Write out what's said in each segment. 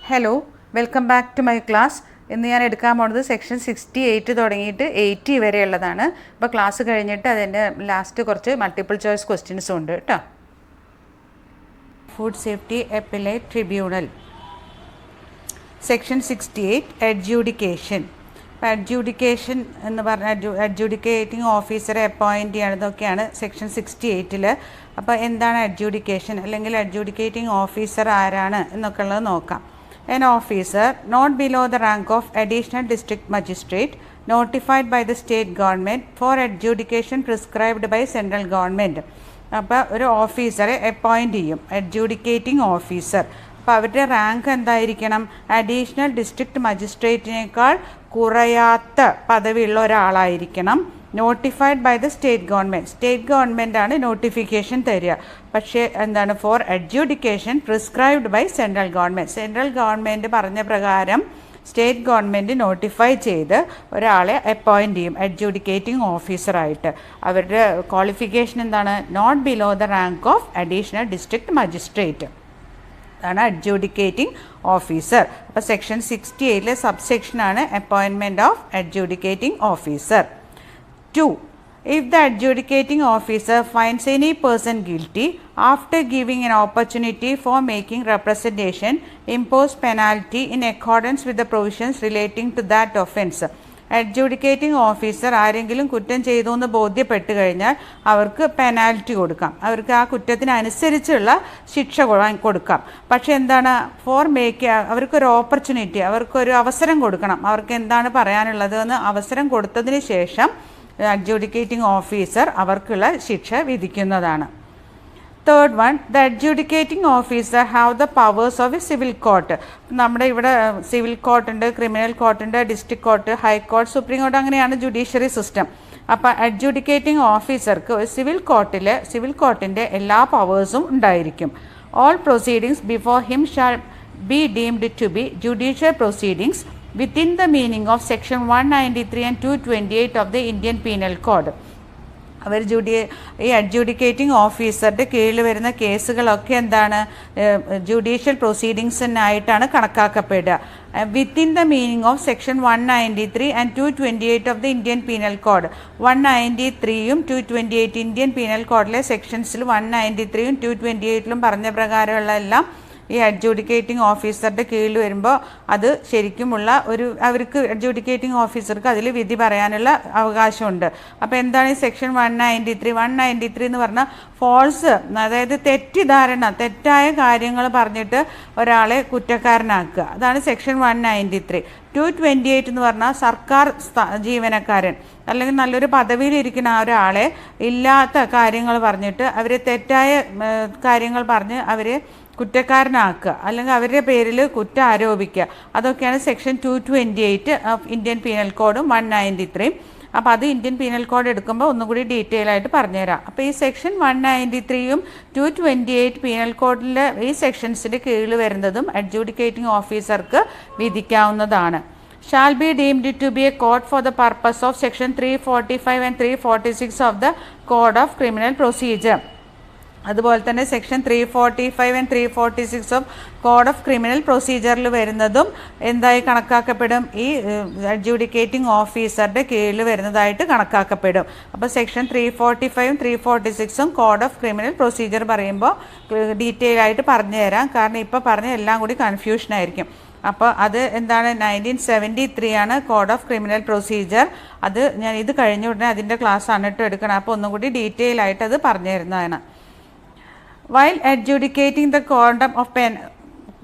Hello, welcome back to my class. ഇന്ന് ഞാൻ എടുക്കാൻ പോകുന്നത് സെക്ഷൻ 68 തുടങ്ങിയിട്ട് 80 വരെയുള്ളതാണ്. അപ്പോൾ ക്ലാസ് കഴിഞ്ഞിട്ട് അതിൻ്റെ ലാസ്റ്റ് കുറച്ച് മൾട്ടിപ്പിൾ ചോയ്സ് ക്വസ്റ്റ്യൻസും ഉണ്ട് കേട്ടോ. Food safety appellate tribunal. Section 68 അഡ്ജൂഡിക്കേഷൻ. അപ്പോൾ അഡ്ജൂഡിക്കേഷൻ എന്ന് പറഞ്ഞാൽ അഡ്ജൂഡിക്കേറ്റിംഗ് ഓഫീസറെ അപ്പോയിൻറ്റ് ചെയ്യണതൊക്കെയാണ് സെക്ഷൻ 68. അപ്പോൾ എന്താണ് അഡ്ജൂഡിക്കേഷൻ അല്ലെങ്കിൽ അഡ്ജൂഡിക്കേറ്റിംഗ് ഓഫീസർ ആരാണ് എന്നൊക്കെ ഉള്ളത് നോക്കാം. An officer not below the rank of additional district magistrate notified by the state government for adjudication prescribed by central government. അപ്പോൾ ഒരു ഓഫീസറെ അപ്പോയിൻറ്റ് ചെയ്യും, അഡ്ജൂഡിക്കേറ്റിംഗ് ഓഫീസർ. അപ്പോൾ അവരുടെ റാങ്ക് എന്തായിരിക്കണം? അഡീഷണൽ ഡിസ്ട്രിക്ട് മജിസ്ട്രേറ്റിനേക്കാൾ കുറയാത്ത പദവിയുള്ള ഒരാളായിരിക്കണം. നോട്ടിഫൈഡ് ബൈ ദ സ്റ്റേറ്റ് ഗവൺമെൻറ്റാണ് നോട്ടിഫിക്കേഷൻ തരിക. പക്ഷേ എന്താണ്? For adjudication prescribed by central government പറഞ്ഞ പ്രകാരം സ്റ്റേറ്റ് ഗവൺമെൻറ് നോട്ടിഫൈ ചെയ്ത് ഒരാളെ അപ്പോയിൻറ്റ് ചെയ്യും അഡ്ജൂഡിക്കേറ്റിംഗ് ഓഫീസറായിട്ട്. അവരുടെ ക്വാളിഫിക്കേഷൻ എന്താണ്? Not below the rank of additional district magistrate ആണ് അഡ്ജൂഡിക്കേറ്റിംഗ് ഓഫീസർ. അപ്പോൾ സെക്ഷൻ 68 സബ്സെക്ഷനാണ് appointment of adjudicating officer. 2. If the adjudicating officer finds any person guilty, after giving an opportunity for making representation, impose penalty in accordance with the provisions relating to that offence. Adjudicating officer ആരെങ്കിലും കുറ്റം ചെയ്തു എന്ന് ബോധ്യപ്പെട്ട് കഴിഞ്ഞാൽ അവർക്ക് penalty കൊടുക്കാം, അവർക്ക് ആ കുറ്റത്തിനനുസരിച്ചുള്ള ശിക്ഷ കൊടുക്കാം. പക്ഷേ എന്താണ്? അവർക്കൊരു ഓപ്പർച്യൂണിറ്റി, അവർക്കൊരു അവസരം കൊടുക്കണം. അവർക്ക് എന്താണ് പറയാനുള്ളത് എന്ന് അവസരം കൊടുത്തതിന് ശേഷം അഡ്ജൂഡിക്കേറ്റിംഗ് ഓഫീസർ അവർക്കുള്ള ശിക്ഷ വിധിക്കുന്നതാണ്. Third one, the adjudicating officer have the powers of a civil court. നമ്മുടെ ഇവിടെ സിവിൽ കോർട്ടുണ്ട്, ക്രിമിനൽ കോർട്ടുണ്ട്, district court, high court, supreme court, അങ്ങനെയാണ് ജുഡീഷ്യറി സിസ്റ്റം. അപ്പോൾ അഡ്ജൂഡിക്കേറ്റിംഗ് ഓഫീസർക്ക് സിവിൽ കോർട്ടിൻ്റെ എല്ലാ പവേഴ്സും ഉണ്ടായിരിക്കും. All proceedings before him shall be deemed to be judicial proceedings within the meaning of section 193 and 228 of the Indian Penal Code. അവർ ഈ adjudicating ഓഫീസറുടെ കീഴിൽ വരുന്ന കേസുകളൊക്കെ എന്താണ്? ജുഡീഷ്യൽ പ്രൊസീഡിങ്സിനായിട്ടാണ് കണക്കാക്കപ്പെടുക. Within the meaning of section 193 and 228 of the Indian Penal Code. 193യും 228 ഇന്ത്യൻ പീനൽ കോഡിലെ സെക്ഷൻസിൽ 193യും 228ലും പറഞ്ഞ പ്രകാരമുള്ള എല്ലാം ഈ അഡ്ജൂഡിക്കേറ്റിംഗ് ഓഫീസറുടെ കീഴിൽ വരുമ്പോൾ അത് ശരിക്കുമുള്ള അവർക്ക് അഡ്ജൂഡിക്കേറ്റിംഗ് ഓഫീസർക്ക് അതിൽ വിധി പറയാനുള്ള അവകാശമുണ്ട്. അപ്പോൾ എന്താണ് ഈ സെക്ഷൻ 193 എന്ന് പറഞ്ഞാൽ ഫോൾസ്, അതായത് തെറ്റായ കാര്യങ്ങൾ പറഞ്ഞിട്ട് ഒരാളെ കുറ്റക്കാരനാക്കുക, അതാണ് സെക്ഷൻ 193. 228 എന്ന് പറഞ്ഞാൽ സർക്കാർ ജീവനക്കാരൻ അല്ലെങ്കിൽ നല്ലൊരു പദവിയിലിരിക്കുന്ന ഒരാളെ ഇല്ലാത്ത കാര്യങ്ങൾ പറഞ്ഞിട്ട് അവരെ തെറ്റായ കാര്യങ്ങൾ പറഞ്ഞ് അവരെ കുറ്റക്കാരനാക്കുക അല്ലെങ്കിൽ അവരുടെ പേരിൽ കുറ്റം ആരോപിക്കുക, അതൊക്കെയാണ് സെക്ഷൻ 228 ഓഫ് ഇന്ത്യൻ പീനൽ കോഡും 193. അപ്പോൾ അത് ഇന്ത്യൻ പീനൽ കോഡ് എടുക്കുമ്പോൾ ഒന്നും കൂടി ഡീറ്റെയിൽ ആയിട്ട് പറഞ്ഞുതരാം. അപ്പോൾ ഈ സെക്ഷൻ 193യും 228 പീനൽ കോഡിലെ ഈ സെക്ഷൻസിൻ്റെ കീഴിൽ വരുന്നതും അഡ്ജൂഡിക്കേറ്റിംഗ് ഓഫീസർക്ക് വിധിക്കാവുന്നതാണ്. Shall be deemed to be a court for the purpose of section 345 and 346 of the Code of Criminal Procedure. അതുപോലെ തന്നെ section 345 and 346 of code of criminal പ്രൊസീജിയറിൽ വരുന്നതും എന്തായി കണക്കാക്കപ്പെടും? ഈ അഡ്ജൂഡിക്കേറ്റിംഗ് ഓഫീസറുടെ കീഴിൽ വരുന്നതായിട്ട് കണക്കാക്കപ്പെടും. അപ്പോൾ സെക്ഷൻ 345ഉം 346ഉം കോഡ് ഓഫ് ക്രിമിനൽ പ്രൊസീജിയർ പറയുമ്പോൾ ഡീറ്റെയിൽ ആയിട്ട് പറഞ്ഞു തരാം, കാരണം ഇപ്പോൾ പറഞ്ഞ എല്ലാം കൂടി കൺഫ്യൂഷനായിരിക്കും. അപ്പോൾ അത് എന്താണ്? 1973 ആണ് കോഡ് ഓഫ് ക്രിമിനൽ പ്രൊസീജിയർ. അത് ഞാൻ ഇത് കഴിഞ്ഞ ഉടനെ അതിൻ്റെ ക്ലാസ് ആണ് എടുക്കണം, അപ്പോൾ ഒന്നും കൂടി ഡീറ്റെയിൽ ആയിട്ട് അത് പറഞ്ഞു തരുന്നതാണ്. While adjudicating the quantum of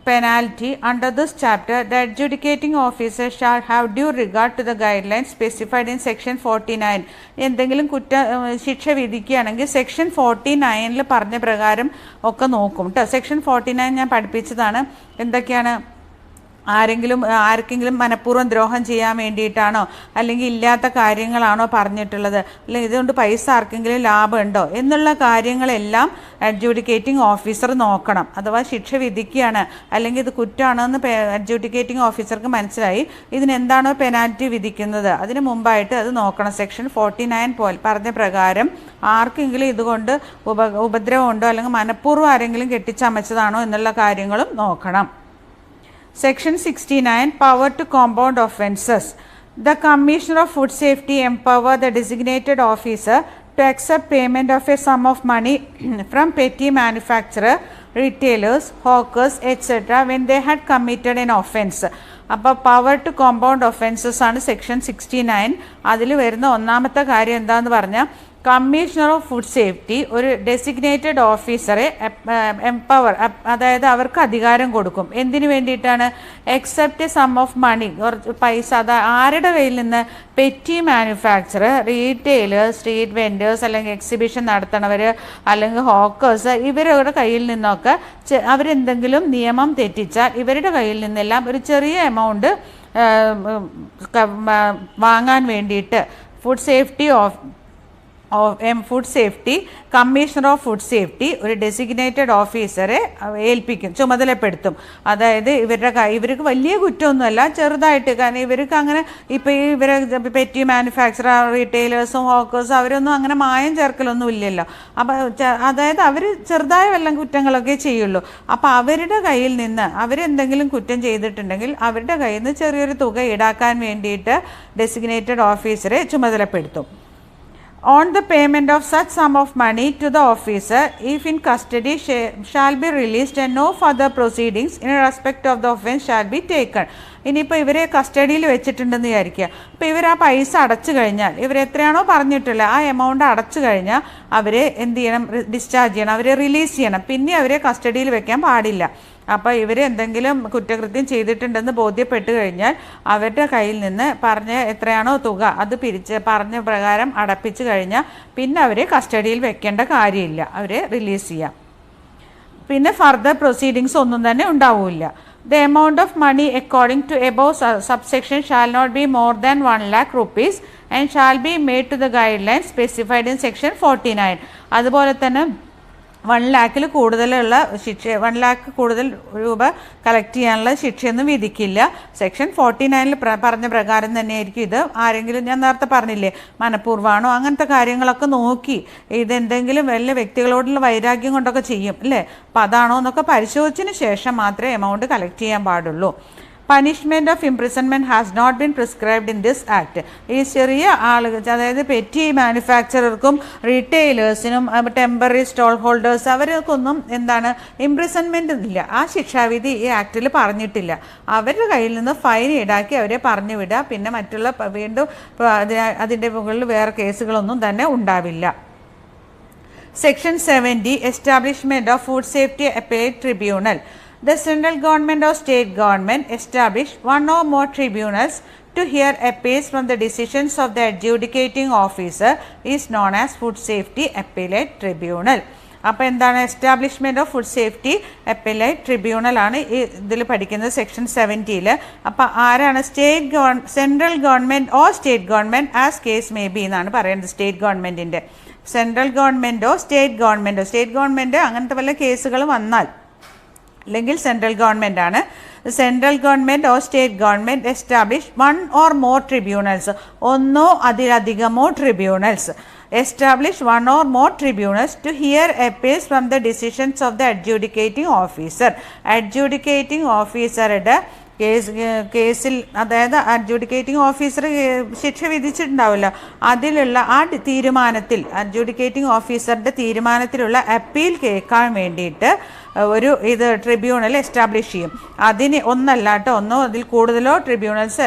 penalty under this chapter, the adjudicating officer shall have due regard to the guidelines specified in section 49. എന്തെങ്കിലും ശിക്ഷ വിധിക്കുകയാണെങ്കിൽ സെക്ഷൻ 49 പറഞ്ഞ പ്രകാരം ഒക്കെ നോക്കും കേട്ടോ. സെക്ഷൻ 49 ഞാൻ പഠിപ്പിച്ചതാണ്. എന്തൊക്കെയാണ്? ആർക്കെങ്കിലും മനഃപൂർവ്വം ദ്രോഹം ചെയ്യാൻ വേണ്ടിയിട്ടാണോ അല്ലെങ്കിൽ ഇല്ലാത്ത കാര്യങ്ങളാണോ പറഞ്ഞിട്ടുള്ളത്, അല്ലെങ്കിൽ ഇതുകൊണ്ട് പൈസ ആർക്കെങ്കിലും ലാഭമുണ്ടോ എന്നുള്ള കാര്യങ്ങളെല്ലാം അഡ്ജൂഡിക്കേറ്റിംഗ് ഓഫീസർ നോക്കണം. അഥവാ ശിക്ഷ വിധിക്കുകയാണ് അല്ലെങ്കിൽ ഇത് കുറ്റമാണെന്ന് അഡ്ജൂഡിക്കേറ്റിംഗ് ഓഫീസർക്ക് മനസ്സിലായി, ഇതിനെന്താണോ പെനാൽറ്റി വിധിക്കുന്നത് അതിന് മുമ്പായിട്ട് അത് നോക്കണം. സെക്ഷൻ 49 പറഞ്ഞ പ്രകാരം ആർക്കെങ്കിലും ഇതുകൊണ്ട് ഉപദ്രവമുണ്ടോ അല്ലെങ്കിൽ മനഃപൂർവ്വം ആരെങ്കിലും കെട്ടിച്ചമച്ചതാണോ എന്നുള്ള കാര്യങ്ങളും നോക്കണം. Section 69, power to compound offences. The Commissioner of Food Safety empower the designated officer to accept payment of a sum of money from petty manufacturer, retailers, hawkers, etc. when they had committed an offence. അപ്പോൾ power to compound offences ആണ് section 69. അതിൽ വരുന്ന ഒന്നാമത്തെ കാര്യം എന്താണെന്ന് പറഞ്ഞാൽ commissioner of food safety ഒരു designated ഓഫീസറെ എംപവർ, അതായത് അവർക്ക് അധികാരം കൊടുക്കും. എന്തിനു വേണ്ടിയിട്ടാണ്? എക്സെപ്റ്റ് സം ഓഫ് മണി, കുറച്ച് പൈസ, അത് ആരുടെ കയ്യിൽ നിന്ന്? Petty manufacturer, retailers, street vendors, അല്ലെങ്കിൽ എക്സിബിഷൻ നടത്തണവർ, അല്ലെങ്കിൽ ഹോക്കേഴ്സ്, ഇവരുടെ കയ്യിൽ നിന്നൊക്കെ അവരെന്തെങ്കിലും നിയമം തെറ്റിച്ചാൽ ഇവരുടെ കയ്യിൽ നിന്നെല്ലാം ഒരു ചെറിയ എമൗണ്ട് വാങ്ങാൻ വേണ്ടിയിട്ട് food safety commissioner of food safety ഒരു ഡെസിഗ്നേറ്റഡ് ഓഫീസറെ ഏൽപ്പിക്കും, ചുമതലപ്പെടുത്തും. അതായത് ഇവർക്ക് വലിയ കുറ്റമൊന്നുമല്ല, ചെറുതായിട്ട്. കാരണം ഇവർക്ക് അങ്ങനെ ഇപ്പോൾ ഈ ഇവരെ പെറ്റി മാനുഫാക്ചറർ, റീറ്റെയിലേഴ്സും ഹോക്കേഴ്സും അവരൊന്നും അങ്ങനെ മായം ചേർക്കലൊന്നും ഇല്ലല്ലോ. അപ്പോൾ അതായത് അവർ ചെറുതായ വല്ല കുറ്റങ്ങളൊക്കെ ചെയ്യുള്ളൂ. അപ്പോൾ അവരുടെ കയ്യിൽ നിന്ന് അവരെന്തെങ്കിലും കുറ്റം ചെയ്തിട്ടുണ്ടെങ്കിൽ അവരുടെ കയ്യിൽ നിന്ന് ചെറിയൊരു തുക ഈടാക്കാൻ വേണ്ടിയിട്ട് ഡെസിഗ്നേറ്റഡ് ഓഫീസറെ ചുമതലപ്പെടുത്തും. On the payment of such sum of money to the officer, if in custody, shall be released and no further proceedings in respect of the offence shall be taken. ഇനിയിപ്പോൾ ഇവരെ കസ്റ്റഡിയിൽ വെച്ചിട്ടുണ്ടെന്ന് വിചാരിക്കുക. അപ്പോൾ ഇവർ ആ പൈസ അടച്ചു കഴിഞ്ഞാൽ, ഇവരെത്രയാണോ പറഞ്ഞിട്ടുള്ളത് ആ എമൗണ്ട് അടച്ചു കഴിഞ്ഞാൽ അവരെ എന്ത് ചെയ്യണം? ഡിസ്ചാർജ് ചെയ്യണം, അവരെ റിലീസ് ചെയ്യണം. പിന്നെ അവരെ കസ്റ്റഡിയിൽ വെക്കാൻ പാടില്ല. അപ്പോൾ ഇവർ എന്തെങ്കിലും കുറ്റകൃത്യം ചെയ്തിട്ടുണ്ടെന്ന് ബോധ്യപ്പെട്ട് കഴിഞ്ഞാൽ അവരുടെ കയ്യിൽ നിന്ന് പറഞ്ഞ എത്രയാണോ തുക അത് പറഞ്ഞ പ്രകാരം അടപ്പിച്ച് കഴിഞ്ഞാൽ പിന്നെ അവരെ കസ്റ്റഡിയിൽ വെക്കേണ്ട കാര്യമില്ല, അവരെ റിലീസ് ചെയ്യാം. പിന്നെ ഫർദർ പ്രൊസീഡിങ്സ് ഒന്നും തന്നെ ഉണ്ടാവില്ല. The amount of money according to above subsection shall not be more than 1 lakh rupees and shall be made to the guidelines specified in section 49. അതുപോലെ തന്നെ 1 lakhൽ കൂടുതലുള്ള ശിക്ഷ, 1 lakh കൂടുതൽ രൂപ കളക്ട് ചെയ്യാനുള്ള ശിക്ഷയൊന്നും വിധിക്കില്ല. സെക്ഷൻ 49 പറഞ്ഞ പ്രകാരം തന്നെയായിരിക്കും ഇത്. ആരെങ്കിലും, ഞാൻ നേരത്തെ പറഞ്ഞില്ലേ, മനഃപൂർവ്വമാണോ അങ്ങനത്തെ കാര്യങ്ങളൊക്കെ നോക്കി ഇതെന്തെങ്കിലും വല്ല വ്യക്തികളോടുള്ള വൈരാഗ്യം കൊണ്ടൊക്കെ ചെയ്യും അല്ലേ, അപ്പോൾ അതാണോ എന്നൊക്കെ പരിശോധിച്ചതിന് ശേഷം മാത്രമേ എമൗണ്ട് കളക്ട് ചെയ്യാൻ പാടുള്ളൂ. Punishment of imprisonment has not been prescribed in this act. ഈ ചെറിയ ആളുകൾ, അതായത് പെറ്റി മാനുഫാക്ചറർക്കും റീറ്റെയിലേഴ്സിനും ടെമ്പററി സ്റ്റോൾ ഹോൾഡേഴ്സ് അവർക്കൊന്നും എന്താണ് ഇംപ്രിസൺമെൻറ്റ് ഇല്ല. ആ ശിക്ഷാവിധി ഈ ആക്ടിൽ പറഞ്ഞിട്ടില്ല. അവരുടെ കയ്യിൽ നിന്ന് ഫൈൻ ഈടാക്കി അവരെ പറഞ്ഞു വിടുക. പിന്നെ മറ്റുള്ള വീണ്ടും അതിൻ്റെ മുകളിൽ വേറെ കേസുകളൊന്നും തന്നെ ഉണ്ടാവില്ല. Section 70, establishment of food safety appellate tribunal. The central government or state government establish one or more tribunals to hear appeals from the decisions of the adjudicating officer is known as Food Safety Appellate Tribunal. അപ്പോൾ എന്താണ്? Establishment of food safety appellate tribunal ആണ് ഇതിൽ പഠിക്കുന്നത് section 70. അപ്പോൾ ആരാണ്? Central government or state government as case may be എന്നാണ് പറയുന്നത്. State ഗവൺമെൻറ്റിൻ്റെ, സെൻട്രൽ ഗവൺമെൻറ്റോ സ്റ്റേറ്റ് ഗവൺമെൻറ് അങ്ങനത്തെ വല്ല കേസുകൾ വന്നാൽ, അല്ലെങ്കിൽ സെൻട്രൽ ഗവൺമെൻറ് ആണ്. Central government or state government establish 1 or more tribunals, ഒന്നോ അതിലധികമോ tribunals. Establish 1 or more tribunals to hear appeals from the decisions of the adjudicating officer. adjudicating ഓഫീസറുടെ കേസിൽ, അതായത് അഡ്ജുഡിക്കേറ്റിംഗ് ഓഫീസർ ശിക്ഷ വിധിച്ചിട്ടുണ്ടാവില്ല, അതിലുള്ള ആ തീരുമാനത്തിൽ, അഡ്ജുഡിക്കേറ്റിംഗ് ഓഫീസറുടെ തീരുമാനത്തിലുള്ള അപ്പീൽ കേൾക്കാൻ വേണ്ടിയിട്ട് ഒരു ട്രിബ്യൂണൽ എസ്റ്റാബ്ലിഷ് ചെയ്യും. അതിന് ഒന്നോ അതിൽ കൂടുതലോ ട്രിബ്യൂണൽസ്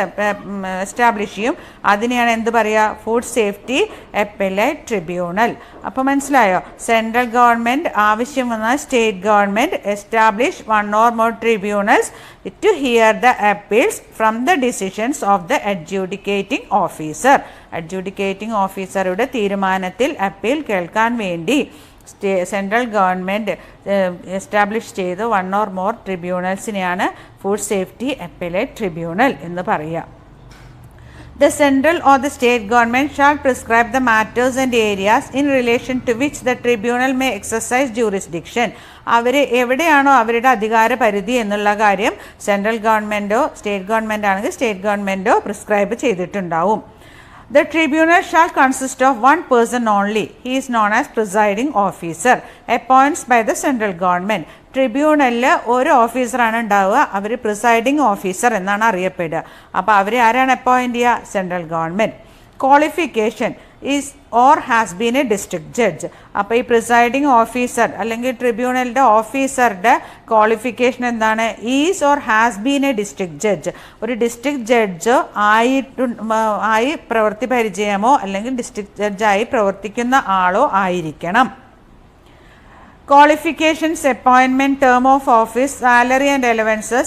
എസ്റ്റാബ്ലിഷ് ചെയ്യും. അതിനെയാണ് എന്ത് പറയുക? Food safety appellate tribunal. അപ്പോൾ മനസ്സിലായോ? സെൻട്രൽ ഗവൺമെൻറ് ആവശ്യം വന്നാൽ state government establish 1 or more tribunals to hear the appeals from the decisions of the adjudicating officer. adjudicating ഓഫീസറുടെ തീരുമാനത്തിൽ അപ്പീൽ കേൾക്കാൻ വേണ്ടി സെൻട്രൽ ഗവൺമെൻറ് എസ്റ്റാബ്ലിഷ് ചെയ്ത് 1 or more ട്രിബ്യൂണൽസിനെയാണ് ഫുഡ് സേഫ്റ്റി അപ്പീലേറ്റ് ട്രിബ്യൂണൽ എന്ന് പറയുക. The central or the state government shall prescribe the matters and areas in relation to which the tribunal may exercise jurisdiction. അവർ എവിടെയാണോ അവരുടെ അധികാര പരിധി എന്നുള്ള കാര്യം സെൻട്രൽ ഗവൺമെൻറ്റോ സ്റ്റേറ്റ് ഗവൺമെൻറ് ആണെങ്കിൽ സ്റ്റേറ്റ് ഗവൺമെൻറ്റോ പ്രിസ്ക്രൈബ് ചെയ്തിട്ടുണ്ടാവും. The tribunal shall consist of one person only. He is known as presiding officer. Appoints by the central government. ട്രിബ്യൂണലിൽ ഒരു ഓഫീസറാണ് ഉണ്ടാവുക, അവർ പ്രിസൈഡിങ് ഓഫീസർ എന്നാണ് അറിയപ്പെടുക. അപ്പോൾ അവർ ആരാണ് അപ്പോയിൻറ്റ് ചെയ്യുക? Central government. Qualification is or has been A district judge. അപ്പോൾ ഈ presiding officer അല്ലെങ്കിൽ ട്രിബ്യൂണലിൻ്റെ ഓഫീസറുടെ ക്വാളിഫിക്കേഷൻ എന്താണ്? Is or has been A district judge. ഒരു ഡിസ്ട്രിക്ട് ജഡ്ജ് ആയി പ്രവൃത്തി പരിചയമോ അല്ലെങ്കിൽ ഡിസ്ട്രിക്ട് ജഡ്ജായി പ്രവർത്തിക്കുന്ന ആളോ ആയിരിക്കണം. Qualifications, appointment, term of office, salary and allowances,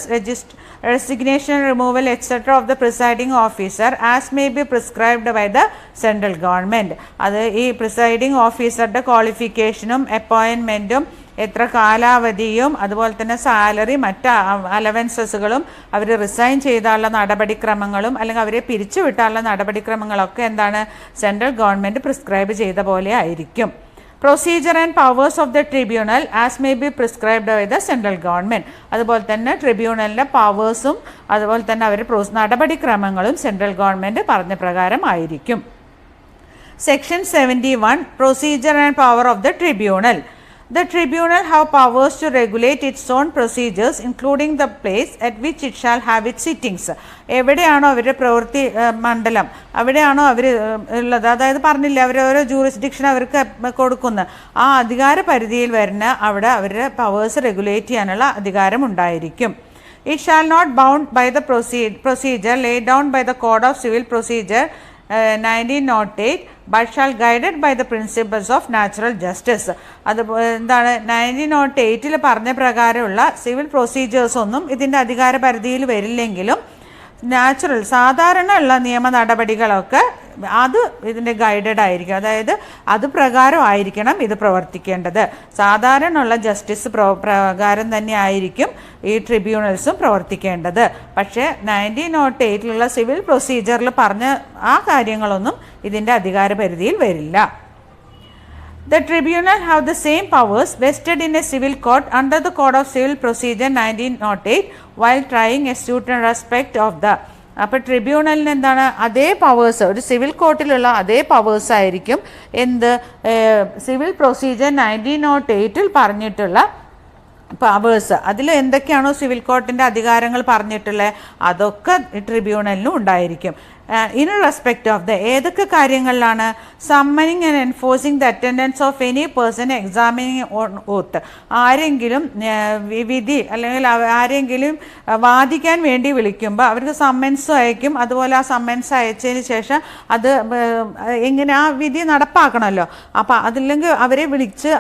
resignation, removal, etc. of the presiding officer as may be prescribed by the central government. അത് ഈ presiding ഓഫീസറുടെ ക്വാളിഫിക്കേഷനും അപ്പോയിൻമെൻറ്റും എത്ര കാലാവധിയും അതുപോലെ തന്നെ സാലറി മറ്റ് അലവൻസസുകളും അവർ റിസൈൻ ചെയ്താലുള്ള നടപടിക്രമങ്ങളും അല്ലെങ്കിൽ അവരെ പിരിച്ചുവിട്ടാനുള്ള നടപടിക്രമങ്ങളൊക്കെ എന്താണ്? സെൻട്രൽ ഗവൺമെൻറ് പ്രിസ്ക്രൈബ് ചെയ്ത പോലെ ആയിരിക്കും. Procedure and powers of the tribunal as may be prescribed by the central government. അതുപോലെ തന്നെ ട്രിബ്യൂണലിൻ്റെ പവേഴ്സും അതുപോലെ തന്നെ അവർ നടപടിക്രമങ്ങളും സെൻട്രൽ ഗവൺമെൻറ് പറഞ്ഞ പ്രകാരം ആയിരിക്കും. Section 71 Procedure and power of the tribunal. The tribunal have powers to regulate its own procedures including the place at which it shall have its sittings. എവിടെയാണോ അവരുടെ പ്രവൃത്തി മണ്ഡലം അവിടെയാണോ അവർ ഉള്ളത്, അതായത് പറഞ്ഞില്ല അവർ ഓരോ ജൂറിസ്ഡിക്ഷൻ അവർക്ക് കൊടുക്കുന്ന ആ അധികാര പരിധിയിൽ വരുന്ന അവിടെ അവരുടെ പവേഴ്സ് റെഗുലേറ്റ് ചെയ്യാനുള്ള അധികാരം ഉണ്ടായിരിക്കും. It shall not bound by the procedure laid down by the Code of Civil Procedure 1908 but shall guided by the principles of natural justice. അത് എന്താണ്? 1908 പറഞ്ഞ പ്രകാരമുള്ള സിവിൽ പ്രൊസീജിയേഴ്സ് ഒന്നും ഇതിൻ്റെ അധികാര പരിധിയിൽ വരില്ലെങ്കിലും സാധാരണ ഉള്ള നിയമ നടപടികളൊക്കെ അത് ഇതിൻ്റെ ഗൈഡഡ് ആയിരിക്കും. അതായത് അത് പ്രകാരം ആയിരിക്കണം ഇത് പ്രവർത്തിക്കേണ്ടത്. സാധാരണ ഉള്ള ജസ്റ്റിസ് പ്രകാരം തന്നെ ആയിരിക്കും ഈ ട്രിബ്യൂണൽസും പ്രവർത്തിക്കേണ്ടത്. പക്ഷേ 1908 സിവിൽ പ്രൊസീജിയറിൽ പറഞ്ഞ ആ കാര്യങ്ങളൊന്നും ഇതിൻ്റെ അധികാര പരിധിയിൽ വരില്ല. The tribunal have the same powers vested in a civil court under the Code of Civil Procedure 1908 while trying a suit in respect of the. അപ്പോൾ ട്രിബ്യൂണലിന് എന്താണ്? അതേ പവേഴ്സ്, ഒരു സിവിൽ കോർട്ടിലുള്ള അതേ പവേഴ്സ് ആയിരിക്കും എന്ത് സിവിൽ പ്രൊസീജിയർ 1908 പറഞ്ഞിട്ടുള്ള പവേഴ്സ്. അതിൽ എന്തൊക്കെയാണോ സിവിൽ കോർട്ടിൻ്റെ അധികാരങ്ങൾ പറഞ്ഞിട്ടുള്ളത് അതൊക്കെ ട്രിബ്യൂണലിനും ഉണ്ടായിരിക്കും. ഇൻ റെസ്പെക്റ്റ് ഓഫ് ദ ഏതൊക്കെ കാര്യങ്ങളിലാണ്? Summoning and enforcing the attendance of any person examining oath. ആരെങ്കിലും വിധി അല്ലെങ്കിൽ ആരെങ്കിലും വാദിക്കാൻ വേണ്ടി വിളിക്കുമ്പോൾ അവർക്ക് സമ്മൻസ് അയക്കും. അതുപോലെ ആ സമ്മൻസ് അയച്ചതിന് ശേഷം അത് എങ്ങനെ ആ വിധി നടപ്പാക്കണമല്ലോ. അപ്പോൾ അതില്ലെങ്കിൽ അവരെ വിളിച്ച്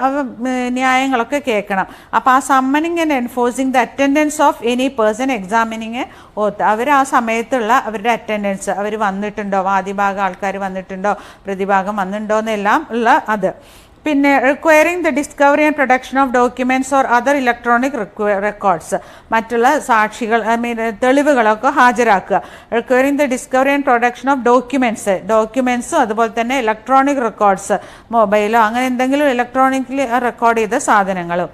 ന്യായങ്ങളൊക്കെ കേൾക്കണം. അപ്പോൾ ആ summoning and enforcing the attendance of any person examining oath, അവർ ആ സമയത്തുള്ള അവരുടെ അറ്റൻഡൻസ്, അവർ വന്നിട്ടുണ്ടോ, വാദിഭാഗം ആൾക്കാർ വന്നിട്ടുണ്ടോ, പ്രതിഭാഗം വന്നിട്ടുണ്ടോ എന്നെല്ലാം ഉള്ള അത്. പിന്നെ requiring the discovery and production of documents or other electronic records, മറ്റുള്ള സാക്ഷികൾ തെളിവുകളൊക്കെ ഹാജരാക്കുക. Requiring the discovery and production of ഡോക്യുമെൻറ്റ്സും അതുപോലെ തന്നെ ഇലക്ട്രോണിക് റെക്കോർഡ്സ്, മൊബൈലോ അങ്ങനെ എന്തെങ്കിലും ഇലക്ട്രോണിക്കലി റെക്കോർഡ് ചെയ്ത സാധനങ്ങളും.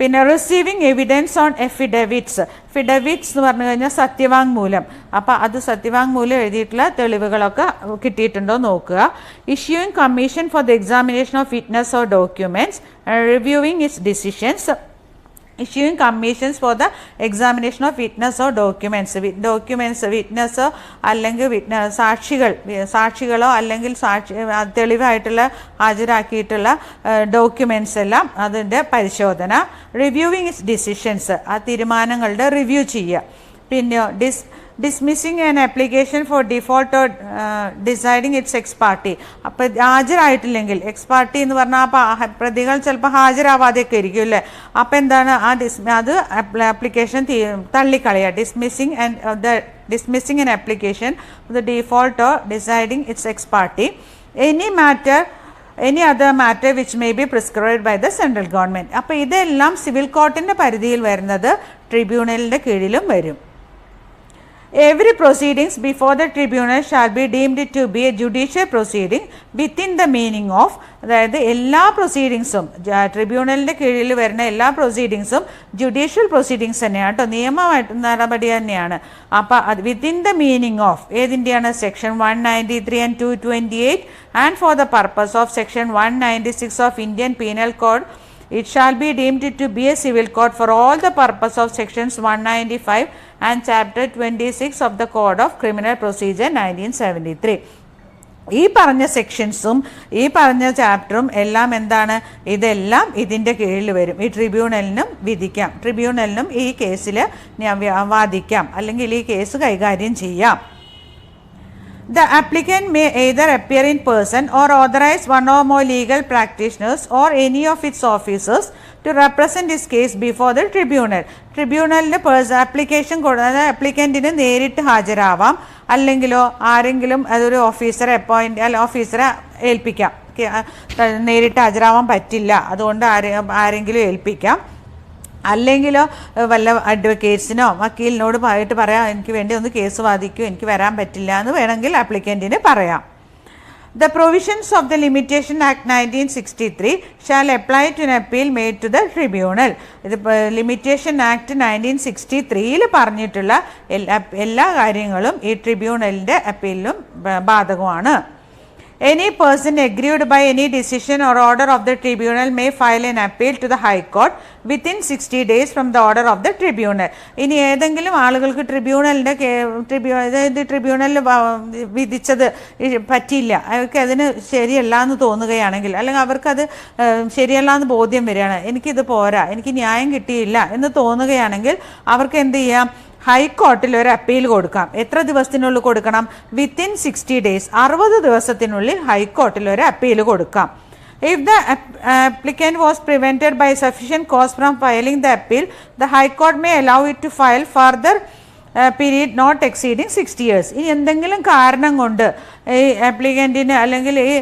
പിന്നെ റിസീവിങ് എവിഡൻസ് ഓൺ എഫിഡവിറ്റ്സ് എന്ന് പറഞ്ഞു കഴിഞ്ഞാൽ സത്യവാങ്മൂലം. അപ്പോൾ അത് സത്യവാങ്മൂലം എഴുതിയിട്ടുള്ള തെളിവുകളൊക്കെ കിട്ടിയിട്ടുണ്ടോ നോക്കുക. Issuing commission for the examination of witness or documents, reviewing it's decisions, issuing commissions for the examination of witness or documents. Witness അല്ലെങ്കിൽ സാക്ഷികളോ അല്ലെങ്കിൽ തെളിവായിട്ടുള്ള ഹാജരാക്കിയിട്ടുള്ള ഡോക്യുമെൻറ്റ്സ് എല്ലാം അതിൻ്റെ പരിശോധന. റിവ്യൂവിങ് ഇറ്റ്സ് ഡിസിഷൻസ്, ആ തീരുമാനങ്ങളുടെ റിവ്യൂ ചെയ്യുക. പിന്നെ dismissing an application for default or deciding its ex parte. അപ്പോൾ ഹാജരായിട്ടില്ലെങ്കിൽ എക്സ് പാർട്ടി എന്ന് പറഞ്ഞാൽ പ്രതികൾ ചിലപ്പോൾ ഹാജരാവാതെയൊക്കെ ഇരിക്കും അല്ലേ. അപ്പോൾ എന്താണ് അത് ആപ്ലിക്കേഷൻ തള്ളിക്കളയുക. Dismissing an application the default or deciding its ex parte. Any other matter which may be prescribed by the central government. അപ്പോൾ ഇതെല്ലാം സിവിൽ കോർട്ടിൻ്റെ പരിധിയിൽ വരുന്നത് ട്രിബ്യൂണലിൻ്റെ കീഴിലും വരും. Every proceedings before the tribunal shall be deemed to be a judicial proceeding within the meaning of, അതായത് എല്ലാ പ്രൊസീഡിങ്സും ട്രിബ്യൂണലിൻ്റെ കീഴിൽ വരുന്ന എല്ലാ പ്രൊസീഡിങ്സും ജുഡീഷ്യൽ പ്രൊസീഡിങ്സ് തന്നെയാണ് കേട്ടോ, നിയമമായിട്ട് നടപടി തന്നെയാണ്. അപ്പോൾ അത് വിത്തിൻ ദ മീനിങ് ഓഫ് ഏതിൻ്റെയാണ്? Section 193 and 228 and for the purpose of section 196 of Indian Penal Code. It shall be deemed to be a civil court for all the purpose of sections 195 and chapter 26 of the Code of Criminal Procedure 1973. ഈ പറഞ്ഞ സെക്ഷൻസും ഈ പറഞ്ഞ ചാപ്റ്ററും എല്ലാം എന്താണ്? ഇതെല്ലാം ഇതിൻ്റെ കീഴിൽ വരും. ഈ ട്രിബ്യൂണലിനും വിധിക്കാം, ട്രിബ്യൂണലിനും ഈ കേസിൽ വാദിക്കാം, അല്ലെങ്കിൽ ഈ കേസ് കൈകാര്യം ചെയ്യാം. The applicant may either appear in person or authorize one or more legal practitioners or any of its officers to represent his case before the tribunal. ട്രിബ്യൂണലിന് ആപ്ലിക്കേഷൻ കൊടുത്താൽ ആപ്ലിക്കൻറ്റിന് നേരിട്ട് ഹാജരാവാം, അല്ലെങ്കിലോ ആരെങ്കിലും അതൊരു ഓഫീസറെ ഓഫീസറെ ഏൽപ്പിക്കാം. നേരിട്ട് ഹാജരാവാൻ പറ്റില്ല, അതുകൊണ്ട് ആരെങ്കിലും ഏൽപ്പിക്കാം. അല്ലെങ്കിലോ വല്ല അഡ്വക്കേറ്റ്സിനോ വക്കീലിനോട് പോയിട്ട് പറയാം, എനിക്ക് വേണ്ടി ഒന്ന് കേസ് വാദിക്കൂ, എനിക്ക് വരാൻ പറ്റില്ല എന്ന് വേണമെങ്കിൽ ആപ്ലിക്കൻറ്റിന് പറയാം. The provisions of the Limitation Act 1963 shall apply to an appeal made to the tribunal. ഇത് ലിമിറ്റേഷൻ ആക്ട് 1963 പറഞ്ഞിട്ടുള്ള എല്ലാ കാര്യങ്ങളും ഈ ട്രിബ്യൂണലിൻ്റെ അപ്പീലിലും ബാധകമാണ്. Any person aggrieved by any decision or order of the tribunal may file an appeal to the High Court within 60 days from the order of the tribunal. ഇനി ഏതെങ്കിലും ആളുകൾക്ക് ട്രിബ്യൂണലിൽ വിധിച്ചത് പറ്റിയില്ല, അവർക്ക് അതിന് ശരിയല്ല എന്ന് തോന്നുകയാണെങ്കിൽ, അല്ലെങ്കിൽ അവർക്കത് ശരിയല്ല എന്ന് ബോധ്യം വരികയാണ്, എനിക്കിത് പോരാ, എനിക്ക് ന്യായം കിട്ടിയില്ല എന്ന് തോന്നുകയാണെങ്കിൽ അവർക്ക് എന്ത് ചെയ്യാം? ഹൈക്കോർട്ടിൽ ഒരു അപ്പീൽ കൊടുക്കാം. എത്ര ദിവസത്തിനുള്ളിൽ കൊടുക്കണം? വിത്തിൻ 60 days, 60 ദിവസത്തിനുള്ളിൽ ഹൈക്കോർട്ടിൽ ഒരു അപ്പീൽ കൊടുക്കാം. If the applicant was prevented by sufficient cause from filing the appeal, the High Court may allow it to file further period not exceeding 60 years. ഇനി എന്തെങ്കിലും കാരണം കൊണ്ട് ഈ ആപ്ലിക്കൻറ്റിന് അല്ലെങ്കിൽ ഈ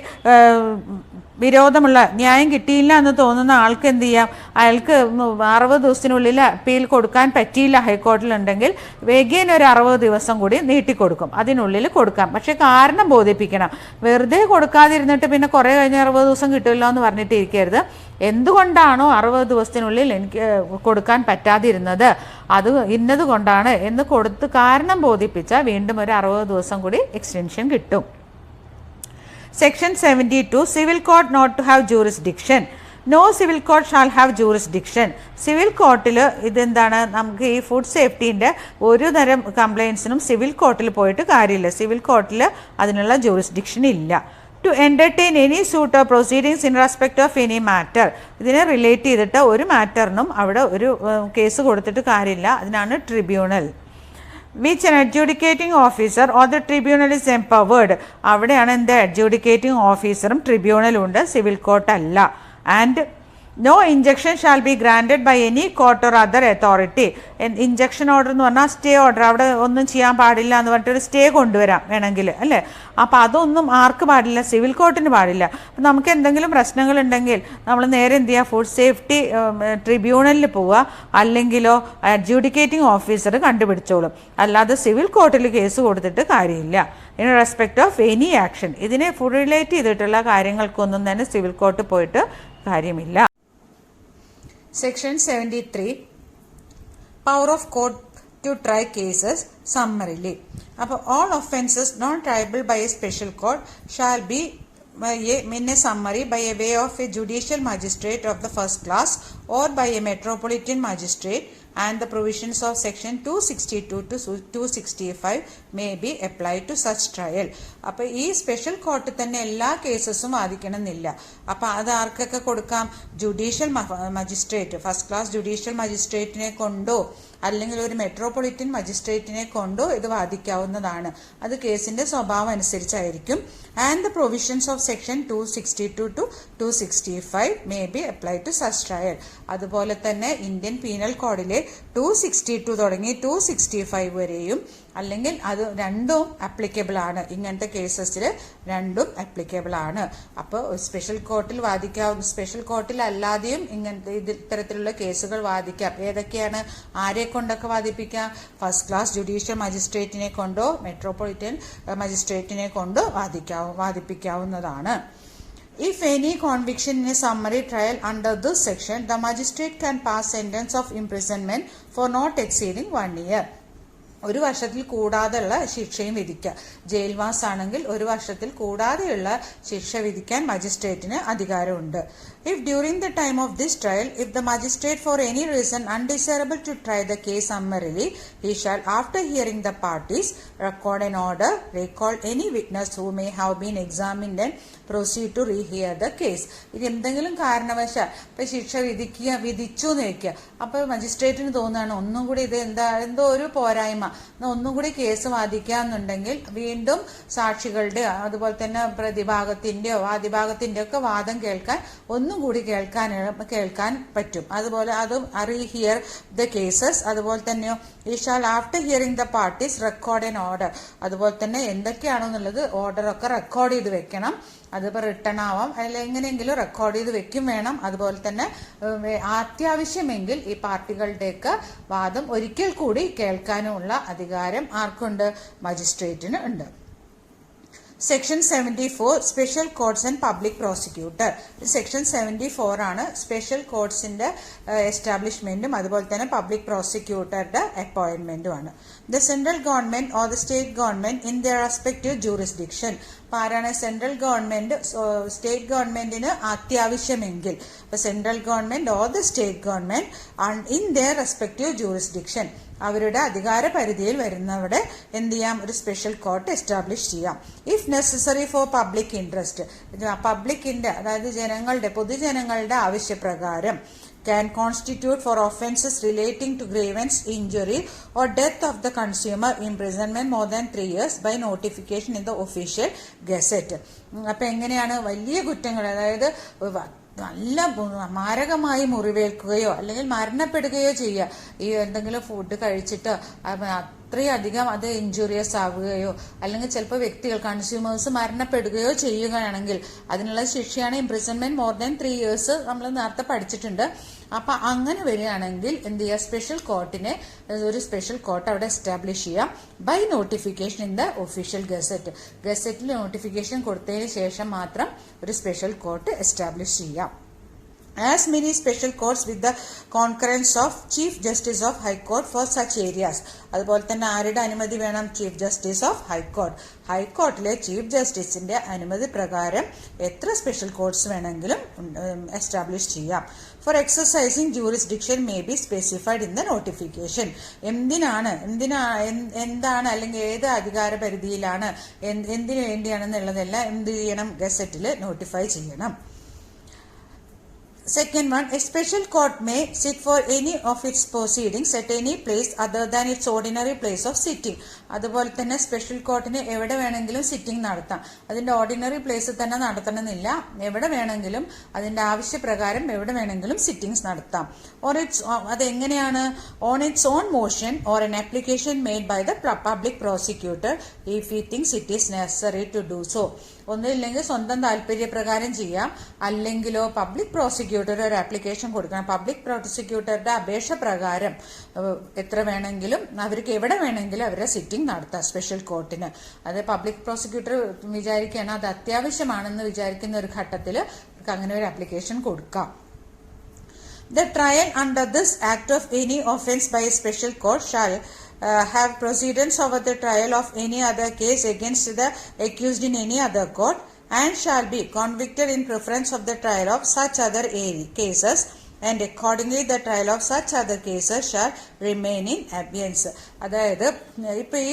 വിരോധമുള്ള ന്യായം കിട്ടിയില്ല എന്ന് തോന്നുന്ന ആൾക്ക് എന്ത് ചെയ്യാം? അയാൾക്ക് 60 ദിവസത്തിനുള്ളിൽ അപ്പീൽ കൊടുക്കാൻ പറ്റിയില്ല ഹൈക്കോർട്ടിലുണ്ടെങ്കിൽ വേഗേന ഒരു 60 ദിവസം കൂടി നീട്ടിക്കൊടുക്കും, അതിനുള്ളിൽ കൊടുക്കാം. പക്ഷേ കാരണം ബോധിപ്പിക്കണം. വെറുതെ കൊടുക്കാതിരുന്നിട്ട് പിന്നെ കുറേ കഴിഞ്ഞ് 60 ദിവസം കിട്ടില്ലോ എന്ന് പറഞ്ഞിട്ട് ഇരിക്കരുത്. എന്തുകൊണ്ടാണോ 60 ദിവസത്തിനുള്ളിൽ എനിക്ക് കൊടുക്കാൻ പറ്റാതിരുന്നത്, അത് ഇന്നത് കൊണ്ടാണ് എന്ന് കൊടുത്ത് കാരണം ബോധിപ്പിച്ചാൽ വീണ്ടും ഒരു 60 ദിവസം കൂടി എക്സ്റ്റൻഷൻ കിട്ടും. Section 72, Civil Court not to have jurisdiction. No civil court shall have jurisdiction. Civil കോർട്ടിൽ ഇതെന്താണ്? നമുക്ക് ഈ ഫുഡ് സേഫ്റ്റീൻ്റെ ഒരു തരം കംപ്ലയിൻസിനും സിവിൽ കോർട്ടിൽ പോയിട്ട് കാര്യമില്ല. സിവിൽ കോർട്ടിൽ അതിനുള്ള ജൂറിസ്ഡിക്ഷൻ ഇല്ല. To entertain any suit of proceedings in respect of any matter. ഇതിനെ റിലേറ്റ് ചെയ്തിട്ട് ഒരു മാറ്ററിനും അവിടെ ഒരു കേസ് കൊടുത്തിട്ട് കാര്യമില്ല, അതിനാണ് tribunal. which an adjudicating officer or the tribunal is empowered. അവിടെയാണ് എന്ത്? അഡ്ജുഡിക്കേറ്റിംഗ് ഓഫീസറും ട്രിബ്യൂണലും ഉണ്ട്, സിവിൽ കോർട്ട് അല്ല. And no injunction shall be granted by any court or other authority. Injunction order എന്ന് പറഞ്ഞാൽ സ്റ്റേ ഓർഡർ, അവിടെ ഒന്നും ചെയ്യാൻ പാടില്ല എന്ന് പറഞ്ഞിട്ടൊരു സ്റ്റേ കൊണ്ടുവരാം വേണമെങ്കിൽ, അല്ലേ? അപ്പോൾ അതൊന്നും ആർക്ക് പാടില്ല? സിവിൽ കോർട്ടിന് പാടില്ല. അപ്പം നമുക്ക് എന്തെങ്കിലും പ്രശ്നങ്ങളുണ്ടെങ്കിൽ നമ്മൾ നേരെ എന്ത് ചെയ്യുക? ഫുഡ് സേഫ്റ്റി ട്രിബ്യൂണലിൽ പോവുക, അല്ലെങ്കിലോ അഡ്ജുഡിക്കേറ്റിംഗ് ഓഫീസർ കണ്ടുപിടിച്ചോളും. അല്ലാതെ സിവിൽ കോർട്ടിൽ കേസ് കൊടുത്തിട്ട് കാര്യമില്ല. In respect of any action, ഇതിനെ ഫുഡ് റിലേറ്റ് ചെയ്തിട്ടുള്ള കാര്യങ്ങൾക്കൊന്നും തന്നെ സിവിൽ കോർട്ട് പോയിട്ട് കാര്യമില്ല. Section 73, Power of Court to try cases summarily. അപ്പോൾ all offences not triable by a special court shall be in a summary by a way of a judicial magistrate of the first class or by a metropolitan magistrate, and the provisions of section 262 to 265 may be applied to such trial. അപ്പോൾ ഈ special court തന്നെ എല്ലാ കേസസും വാദിക്കണമെന്നില്ല. അപ്പോൾ അത് ആർക്കൊക്കെ കൊടുക്കാം? Judicial magistrate, first class judicial മജിസ്ട്രേറ്റിനെ കൊണ്ടോ അല്ലെങ്കിൽ ഒരു മെട്രോപൊളിറ്റൻ മജിസ്ട്രേറ്റിനെ കൊണ്ടോ ഇത് വാദിക്കാവുന്നതാണ്. അത് കേസിന്റെ സ്വഭാവം അനുസരിച്ചായിരിക്കും. And the provisions of section 262 to 265 may be apply to such trial. അതുപോലെ തന്നെ ഇന്ത്യൻ പീനൽ കോഡിലെ 262 തുടങ്ങി 265 വരെയും, അല്ലെങ്കിൽ അത് രണ്ടും അപ്ലിക്കബിൾ ആണ്. ഇങ്ങനത്തെ കേസസിൽ രണ്ടും അപ്ലിക്കബിൾ ആണ്. അപ്പോൾ സ്പെഷ്യൽ കോർട്ടിൽ വാദിക്കാവുന്ന, സ്പെഷ്യൽ കോർട്ടിൽ അല്ലാതെയും ഇങ്ങനത്തെ ഇത്തരത്തിലുള്ള കേസുകൾ വാദിക്കാം. ഏതൊക്കെയാണ്? ആരെ കൊണ്ടൊക്കെ വാദിപ്പിക്കാം? ഫസ്റ്റ് ക്ലാസ് ജുഡീഷ്യൽ മജിസ്ട്രേറ്റിനെ കൊണ്ടോ മെട്രോപൊളിറ്റൻ മജിസ്ട്രേറ്റിനെ കൊണ്ടോ വാദിപ്പിക്കാവുന്നതാണ്. If any conviction in a summary trial under this section, the magistrate can pass sentence of imprisonment for not exceeding 1 year. 1 വർഷത്തിൽ കൂടാതെയുള്ള ശിക്ഷയും വിധിക്കുക. ജയിൽവാസ് ആണെങ്കിൽ 1 വർഷത്തിൽ കൂടാതെയുള്ള ശിക്ഷ വിധിക്കാൻ മജിസ്ട്രേറ്റിന് അധികാരമുണ്ട്. If during the time of this trial, if the magistrate for any reason undesirable to try the case summarily, he shall, after hearing the parties, record an order, recall any witness who may have been examined and proceed to rehear the case. ഇത് എന്തെങ്കിലും കാരണവശാൽ ഇപ്പം ശിക്ഷ വിധിച്ചു എന്ന് വയ്ക്കുക. അപ്പോൾ മജിസ്ട്രേറ്റിന് തോന്നുകയാണ് ഒന്നും കൂടി ഇത് എന്തോ ഒരു പോരായ്മ, ഒന്നും കൂടി കേസ് വാദിക്കാന്നുണ്ടെങ്കിൽ വീണ്ടും സാക്ഷികളുടെയോ അതുപോലെ തന്നെ പ്രതിഭാഗത്തിൻ്റെയോ വാദിഭാഗത്തിൻ്റെയോ ഒക്കെ വാദം കേൾക്കാൻ ഒന്നും കൂടി കേൾക്കാൻ പറ്റും. അതുപോലെ അതും റീഹിയർ ദ കേസസ്. അതുപോലെ തന്നെയോ ഈ shall after hearing the parties record an order. അതുപോലെ തന്നെ എന്തൊക്കെയാണെന്നുള്ളത് ഓർഡറൊക്കെ റെക്കോർഡ് ചെയ്ത് വെക്കണം. അതിപ്പോൾ റിട്ടേൺ ആവാം, അല്ലെങ്കിൽ എങ്ങനെയെങ്കിലും റെക്കോർഡ് ചെയ്ത് വെക്കും വേണം. അതുപോലെ തന്നെ അത്യാവശ്യമെങ്കിൽ ഈ പാർട്ടികളുടെയൊക്കെ വാദം ഒരിക്കൽ കൂടി കേൾക്കാനുമുള്ള അധികാരം ആർക്കുണ്ട്? മജിസ്ട്രേറ്റിന് ഉണ്ട്. Section 74 special courts and public prosecutor. Section 74 ആണ് സ്പെഷ്യൽ കോർട്സിന്റെ എസ്റ്റാബ്ലിഷ്മെന്റും അതുപോലെ തന്നെ പബ്ലിക് പ്രോസിക്യൂട്ടറുടെ അപ്പോയിന്റ്മെന്റുമാണ്. The central government or the state government in their respective jurisdiction. അപ്പോൾ ആരാണ്? സെൻട്രൽ ഗവൺമെന്റ് സ്റ്റേറ്റ് ഗവൺമെന്റിന് അത്യാവശ്യമെങ്കിൽ, ഇപ്പൊ central government or the state government in their respective jurisdiction അവരുടെ അധികാര പരിധിയിൽ വരുന്നവിടെ എന്ത് ചെയ്യാം? ഒരു സ്പെഷ്യൽ കോർട്ട് എസ്റ്റാബ്ലിഷ് ചെയ്യാം. If necessary for public interest, പബ്ലിക്കിന്റെ അതായത് ജനങ്ങളുടെ പൊതുജനങ്ങളുടെ ആവശ്യപ്രകാരം can constitute for offences relating to grievance, injury or death of the consumer imprisonment more than 3 years by notification in the official gazette. അപ്പൊ എങ്ങനെയാണ് വലിയ കുറ്റങ്ങൾ, അതായത് നല്ല മാരകമായി മുറിവേൽക്കുകയോ അല്ലെങ്കിൽ മരണപ്പെടുകയോ ചെയ്യുക, ഈ എന്തെങ്കിലും ഫുഡ് കഴിച്ചിട്ട് അത്രയധികം അത് ഇഞ്ചുറിയസ് ആവുകയോ അല്ലെങ്കിൽ ചിലപ്പോൾ വ്യക്തികൾ കൺസ്യൂമേഴ്സ് മരണപ്പെടുകയോ ചെയ്യുകയാണെങ്കിൽ അതിനുള്ള ശിക്ഷയാണ് ഇംപ്രിസൺമെന്റ് മോർ ദാൻ 3 years. നമ്മൾ നേരത്തെ പഠിച്ചിട്ടുണ്ട്. അപ്പൊ അങ്ങനെ വരികയാണെങ്കിൽ എന്ത് ചെയ്യുക? സ്പെഷ്യൽ കോർട്ടിനെ ഒരു സ്പെഷ്യൽ കോർട്ട് അവിടെ എസ്റ്റാബ്ലിഷ് ചെയ്യാം by notification in the official gazette. ഗസറ്റിൽ നോട്ടിഫിക്കേഷൻ കൊടുത്തതിന് ശേഷം മാത്രം ഒരു സ്പെഷ്യൽ കോർട്ട് എസ്റ്റാബ്ലിഷ് ചെയ്യാം. As many special courts with the concurrence of Chief Justice of High Court for such areas. അതുപോലെ തന്നെ ആരുടെ അനുമതി വേണം? Chief justice of high court. ഹൈക്കോർട്ടിലെ ചീഫ് ജസ്റ്റിസിന്റെ അനുമതി പ്രകാരം എത്ര സ്പെഷ്യൽ കോർട്സ് വേണമെങ്കിലും എസ്റ്റാബ്ലിഷ് ചെയ്യാം. For exercising jurisdiction may be specified in the notification. എന്താണ് അല്ലെങ്കിൽ ഏത് അധികാര പരിധിയിലാണ് എന്തിനു വേണ്ടിയാണെന്നുള്ളതെല്ലാം എന്ത് ചെയ്യണം? ഗസറ്റിൽ നോട്ടിഫൈ ചെയ്യണം. Second one, a special court may sit for any of its proceedings at any place other than its ordinary place of sitting. അതുപോലെ തന്നെ സ്പെഷ്യൽ കോർട്ടിന് എവിടെ വേണമെങ്കിലും സിറ്റിംഗ് നടത്താം. അതിന്റെ ഓർഡിനറി പ്ലേസിൽ തന്നെ നടത്തണമെന്നില്ല, എവിടെ വേണമെങ്കിലും അതിന്റെ ആവശ്യപ്രകാരം എവിടെ വേണമെങ്കിലും സിറ്റിംഗ്സ് നടത്താം. അതെങ്ങനെയാണ്? On its own motion or an application made by the public prosecutor if he thinks it is necessary to do so. ഒന്നുമില്ലെങ്കിൽ സ്വന്തം താല്പര്യപ്രകാരം ചെയ്യാം, അല്ലെങ്കിലോ പബ്ലിക് പ്രോസിക്യൂട്ടർ ഒരു ആപ്ലിക്കേഷൻ കൊടുക്കണം. പബ്ലിക് പ്രോസിക്യൂട്ടറുടെ അപേക്ഷ പ്രകാരം എത്ര വേണമെങ്കിലും അവർക്ക് എവിടെ വേണമെങ്കിലും അവരുടെ സിറ്റിംഗ് നടത്താം സ്പെഷ്യൽ കോർട്ടിന്. അത് പബ്ലിക് പ്രോസിക്യൂട്ടർ വിചാരിക്കുകയാണ് അത് അത്യാവശ്യമാണെന്ന് വിചാരിക്കുന്ന ഒരു ഘട്ടത്തിൽ അങ്ങനെ ഒരു ആപ്ലിക്കേഷൻ കൊടുക്കാം. The trial under this act of any offence by a special court shall have precedence over the trial of any other case against the accused in any other court and shall be convicted in preference of the trial of such other cases and accordingly the trial of such other cases shall remain in abeyance. അതായത് ഇപ്പൊ ഈ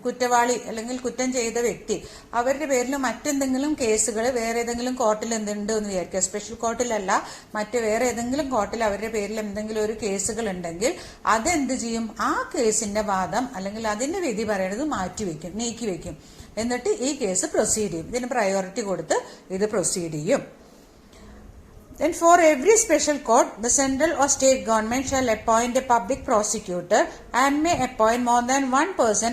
കുറ്റവാളി അല്ലെങ്കിൽ കുറ്റം ചെയ്ത വ്യക്തി അവരുടെ പേരിൽ മറ്റെന്തെങ്കിലും കേസുകൾ വേറെ ഏതെങ്കിലും കോർട്ടിൽ എന്തുണ്ട് എന്ന് വിചാരിക്കുക, സ്പെഷ്യൽ കോർട്ടിലല്ല മറ്റ് വേറെ ഏതെങ്കിലും കോർട്ടിൽ അവരുടെ പേരിൽ എന്തെങ്കിലും ഒരു കേസുകൾ ഉണ്ടെങ്കിൽ അതെന്ത് ചെയ്യും? ആ കേസിന്റെ വാദം അല്ലെങ്കിൽ അതിന്റെ വിധി പറയുന്നത് നീക്കി വെക്കും. എന്നിട്ട് ഈ കേസ് പ്രൊസീഡ് ചെയ്യും. ഇതിന് പ്രയോറിറ്റി കൊടുത്ത് ഇത് പ്രൊസീഡ് ചെയ്യും. Then for every special court, the central or state government shall appoint a public prosecutor and may appoint more than one person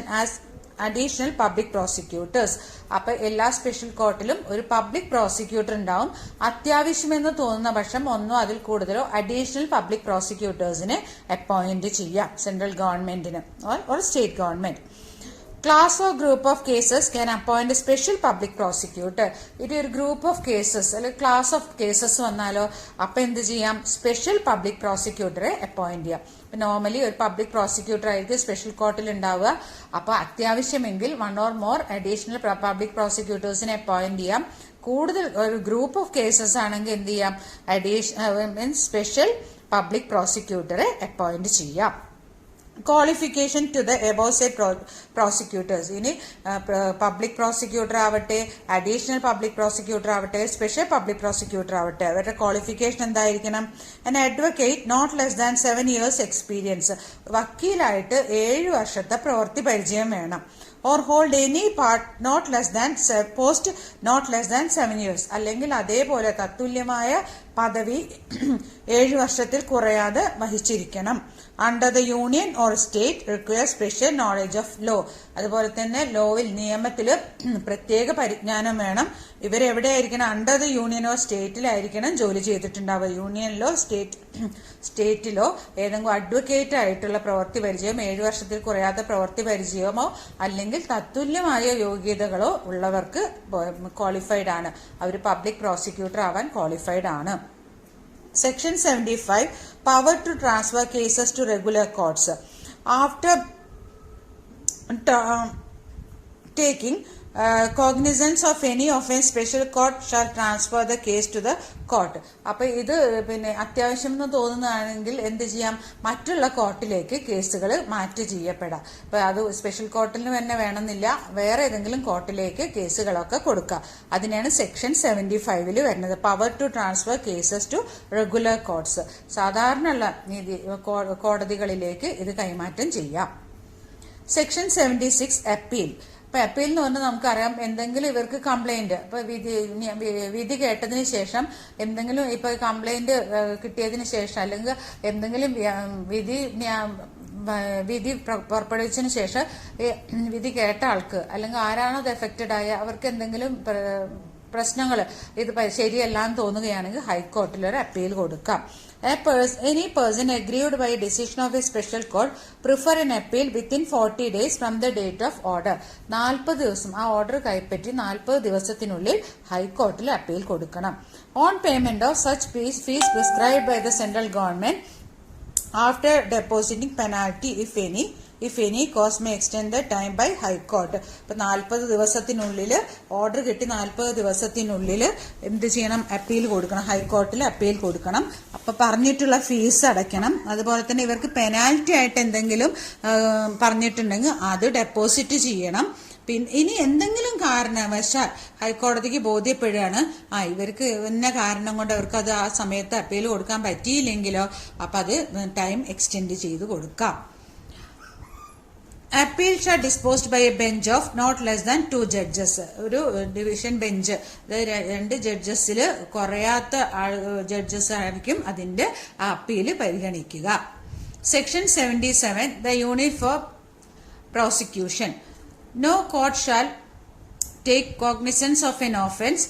additional public prosecutors. അപ്പൊ എല്ലാ സ്പെഷ്യൽ കോർട്ടിലും ഒരു പബ്ലിക് പ്രോസിക്യൂട്ടർ ഉണ്ടാവും. അത്യാവശ്യമെന്ന് തോന്നുന്ന പക്ഷം ഒന്നോ അതിൽ കൂടുതലോ അഡീഷണൽ പബ്ലിക് പ്രോസിക്യൂട്ടേഴ്സിനെ അപ്പോയിന്റ് ചെയ്യാം സെൻട്രൽ ഗവൺമെന്റിന് or state government. Class or group of cases can appoint a special public prosecutor. ഇത് ഒരു ഗ്രൂപ്പ് ഓഫ് കേസസ് അല്ലെങ്കിൽ ക്ലാസ് ഓഫ് കേസസ് വന്നാലോ അപ്പൊ എന്ത് ചെയ്യാം, സ്പെഷ്യൽ പബ്ലിക് പ്രോസിക്യൂട്ടറെ അപ്പോയിന്റ് ചെയ്യാം. നോർമലി ഒരു പബ്ലിക് പ്രോസിക്യൂട്ടർ ആയിരിക്കും സ്പെഷ്യൽ കോർട്ടിൽ ഉണ്ടാവുക. അപ്പൊ അത്യാവശ്യമെങ്കിൽ 1 or more അഡീഷണൽ പബ്ലിക് പ്രോസിക്യൂട്ടേഴ്സിനെ അപ്പോയിന്റ് ചെയ്യാം. കൂടുതൽ ഒരു ഗ്രൂപ്പ് ഓഫ് കേസസ് ആണെങ്കിൽ എന്ത് ചെയ്യാം, സ്പെഷ്യൽ പബ്ലിക് പ്രോസിക്യൂട്ടറെ അപ്പോയിന്റ് ചെയ്യാം. Qualification to the above set prosecutors. ഇനി പബ്ലിക് പ്രോസിക്യൂട്ടർ ആവട്ടെ, അഡീഷണൽ പബ്ലിക് പ്രോസിക്യൂട്ടർ ആവട്ടെ, സ്പെഷ്യൽ പബ്ലിക് പ്രോസിക്യൂട്ടർ ആവട്ടെ, അവരുടെ ക്വാളിഫിക്കേഷൻ എന്തായിരിക്കണം? an advocate not less than 7 years experience, വക്കീലായിട്ട് 7 വർഷത്തെ പ്രവൃത്തി പരിചയം വേണം. or hold any part not less than post not less than 7 years, അല്ലെങ്കിൽ അതേപോലെ തത്തുല്യമായ പദവി 7 വർഷത്തിൽ കുറയാതെ വഹിച്ചിരിക്കണം. Under the union or state require special knowledge of law, അതുപോലെ തന്നെ ലോയിൽ നിയമത്തിൽ പ്രത്യേക പരിജ്ഞാനം വേണം. ഇവരെവിടെയായിരിക്കണം? അണ്ടർ ദ യൂണിയൻ ഓർ സ്റ്റേറ്റിലായിരിക്കണം ജോലി ചെയ്തിട്ടുണ്ടാവുക. യൂണിയനിലോ സ്റ്റേറ്റിലോ ഏതെങ്കിലും അഡ്വക്കേറ്റ് ആയിട്ടുള്ള പ്രവൃത്തി പരിചയം, 7 വർഷത്തിൽ കുറയാത്ത പ്രവൃത്തി പരിചയമോ അല്ലെങ്കിൽ തത്തുല്യമായ യോഗ്യതകളോ ഉള്ളവർക്ക് ക്വാളിഫൈഡ് ആണ്. അവർ പബ്ലിക് പ്രോസിക്യൂട്ടർ ആവാൻ ക്വാളിഫൈഡ് ആണ്. Section 75, power to transfer cases to regular courts. After taking cognizance of any offense, special court shall transfer the case to the court. അപ്പൊ ഇത് അത്യാവശ്യം എന്ന് തോന്നുന്നതാണെങ്കിൽ എന്ത് ചെയ്യാം, മറ്റുള്ള കോർട്ടിലേക്ക് കേസുകൾ മാറ്റി ചെയ്യപ്പെടാം. അപ്പൊ അത് സ്പെഷ്യൽ കോർട്ടിൽ തന്നെ വേണമെന്നില്ല, വേറെ ഏതെങ്കിലും കോർട്ടിലേക്ക് കേസുകളൊക്കെ കൊടുക്കാം. അതിനാണ് സെക്ഷൻ 75 വരുന്നത്. Power to transfer cases to regular courts, സാധാരണയുള്ള കോടതികളിലേക്ക് ഇത് കൈമാറ്റം ചെയ്യാം. Section 76 appeal. ഇപ്പൊ അപ്പീൽ എന്ന് പറഞ്ഞാൽ നമുക്കറിയാം, എന്തെങ്കിലും ഇവർക്ക് കംപ്ലൈന്റ്, ഇപ്പൊ വിധി കേട്ടതിന് ശേഷം എന്തെങ്കിലും ഇപ്പൊ കംപ്ലൈന്റ് കിട്ടിയതിന് ശേഷം അല്ലെങ്കിൽ എന്തെങ്കിലും വിധി പുറപ്പെടുവിച്ചതിന് ശേഷം വിധി കേട്ട ആൾക്ക് അല്ലെങ്കിൽ ആരാണോ അത് എഫക്റ്റഡ് ആയ അവർക്ക് എന്തെങ്കിലും പ്രശ്നങ്ങൾ ഇത് ശരിയല്ലാന്ന് തോന്നുകയാണെങ്കിൽ ഹൈക്കോർട്ടിൽ ഒരു അപ്പീൽ കൊടുക്കാം. Any person aggrieved by a decision of a special court prefer an appeal within 40 days from the date of order. 40 ദിവസം ആ ഓർഡർ കൈപ്പറ്റി 40 ദിവസത്തിനുള്ളിൽ ഹൈക്കോർട്ടിൽ അപ്പീൽ കൊടുക്കണം. On payment of such fees prescribed by the central government after depositing penalty if any cause may extend the time by high court. ഇപ്പൊ 40 ദിവസത്തിനുള്ളിൽ order കിട്ടി 40 ദിവസത്തിനുള്ളിൽ എന്ത് ചെയ്യണം, അപ്പീൽ കൊടുക്കണം, ഹൈക്കോർട്ടിൽ അപ്പീൽ കൊടുക്കണം. അപ്പൊ പറഞ്ഞിട്ടുള്ള ഫീസ് അടയ്ക്കണം. അതുപോലെ തന്നെ ഇവർക്ക് പെനാൽറ്റി ആയിട്ട് എന്തെങ്കിലും പറഞ്ഞിട്ടുണ്ടെങ്കിൽ അത് ഡെപ്പോസിറ്റ് ചെയ്യണം. പിന്നെ ഇനി എന്തെങ്കിലും കാരണവശാൽ ഹൈക്കോടതിക്ക് ബോധ്യപ്പെടുകയാണ് ഇവർക്ക് ഇന്ന കാരണം കൊണ്ട് അവർക്ക് അത് ആ സമയത്ത് അപ്പീൽ കൊടുക്കാൻ പറ്റിയില്ലെങ്കിലോ അപ്പൊ അത് ടൈം എക്സ്റ്റെൻഡ് ചെയ്ത് കൊടുക്കാം. Appeals are disposed by a bench of not less than 2 judges. ഒരു ഡിവിഷൻ ബെഞ്ച്, 2 ജഡ്ജസിൽ കുറയാത്ത ജഡ്ജസ് ആയിരിക്കും അതിന്റെ അപ്പീല് പരിഗണിക്കുക. Section 77, the unit for prosecution. No court shall take cognizance of an offense